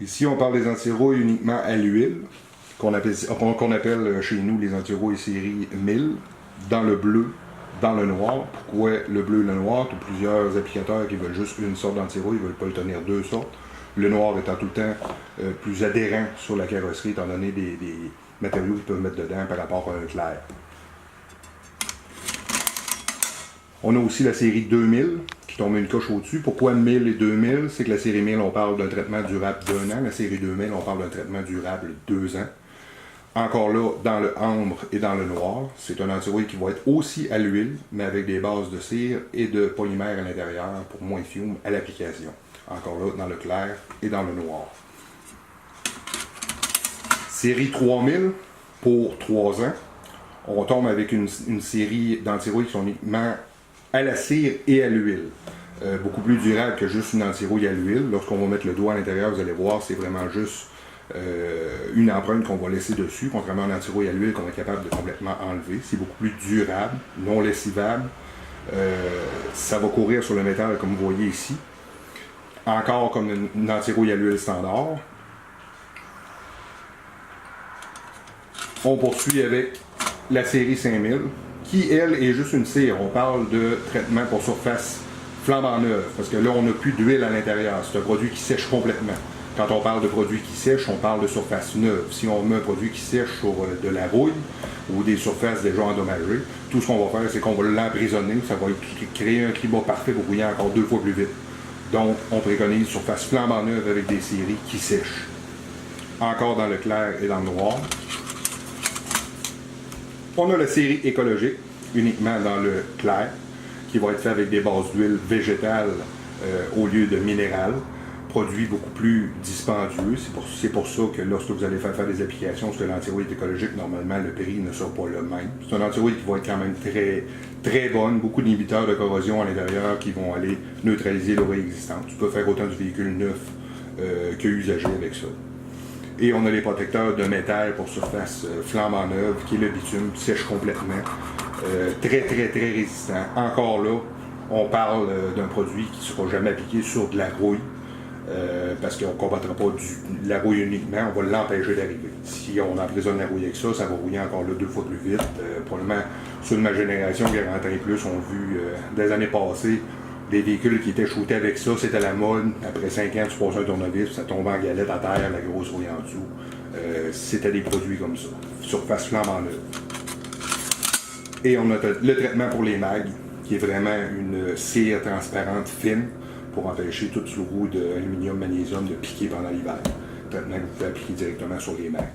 Ici, on parle des anti-rouille uniquement à l'huile, qu'on appelle chez nous les anti-rouille série 1000, dans le bleu, dans le noir. Pourquoi le bleu et le noir? Il y a plusieurs applicateurs qui veulent juste une sorte d'anti-rouille, ils ne veulent pas le tenir deux sortes. Le noir étant tout le temps plus adhérent sur la carrosserie, étant donné des matériaux qu'ils peuvent mettre dedans par rapport à un clair. On a aussi la série 2000 qui tombe une coche au-dessus. Pourquoi 1000 et 2000? C'est que la série 1000, on parle d'un traitement durable d'1 an. La série 2000, on parle d'un traitement durable 2 ans. Encore là, dans le ambre et dans le noir, c'est un anti-rouille qui va être aussi à l'huile, mais avec des bases de cire et de polymère à l'intérieur pour moins de fume à l'application. Encore là, dans le clair et dans le noir. Série 3000 pour 3 ans. On tombe avec une série d'anti-rouilles qui sont uniquement à la cire et à l'huile. Beaucoup plus durable que juste une anti-rouille à l'huile. Lorsqu'on va mettre le doigt à l'intérieur, vous allez voir, c'est vraiment juste une empreinte qu'on va laisser dessus, contrairement à une anti-rouille à l'huile qu'on est capable de complètement enlever. C'est beaucoup plus durable, non lessivable. Ça va courir sur le métal comme vous voyez ici. Encore comme une anti-rouille à l'huile standard. On poursuit avec la série 5000, qui elle est juste une cire. On parle de traitement pour surface flambant neuve, parce que là on n'a plus d'huile à l'intérieur. C'est un produit qui sèche complètement. Quand on parle de produit qui sèche, on parle de surface neuve. Si on met un produit qui sèche sur de la rouille ou des surfaces déjà endommagées, tout ce qu'on va faire, c'est qu'on va l'emprisonner. Ça va créer un climat parfait pour rouiller encore 2 fois plus vite. Donc, on préconise surface flambant neuve avec des séries qui sèchent. Encore dans le clair et dans le noir. On a la série écologique, uniquement dans le clair, qui va être fait avec des bases d'huile végétale au lieu de minérales. Produit beaucoup plus dispendieux. C'est pour ça que lorsque vous allez faire des applications sur l'anti-rouille écologique, normalement le prix ne sera pas le même. C'est un anti-rouille qui va être quand même très, très bonne. Beaucoup d'inhibiteurs de corrosion à l'intérieur qui vont aller neutraliser l'eau existante. Tu peux faire autant du véhicule neuf que usagé avec ça. Et on a les protecteurs de métal pour surface flambant neuve, qui est le bitume, qui sèche complètement. Très, très, très résistant. Encore là, on parle d'un produit qui ne sera jamais appliqué sur de la rouille. Parce qu'on ne combattra pas la rouille uniquement, on va l'empêcher d'arriver. Si on emprisonne la rouille avec ça, ça va rouiller encore là 2 fois plus vite. Probablement, ceux de ma génération qui rentraient plus ont vu des années passées des véhicules qui étaient shootés avec ça, c'était la mode. Après 5 ans, tu passes un tournevis, ça tombait en galette à terre, la grosse rouille en dessous. C'était des produits comme ça, surface flambant neuve. Et on a le traitement pour les mags, qui est vraiment une cire transparente fine, pour empêcher toute rouille d'aluminium, magnésium de piquer pendant l'hiver. Traitement que vous pouvez appliquer directement sur les mags.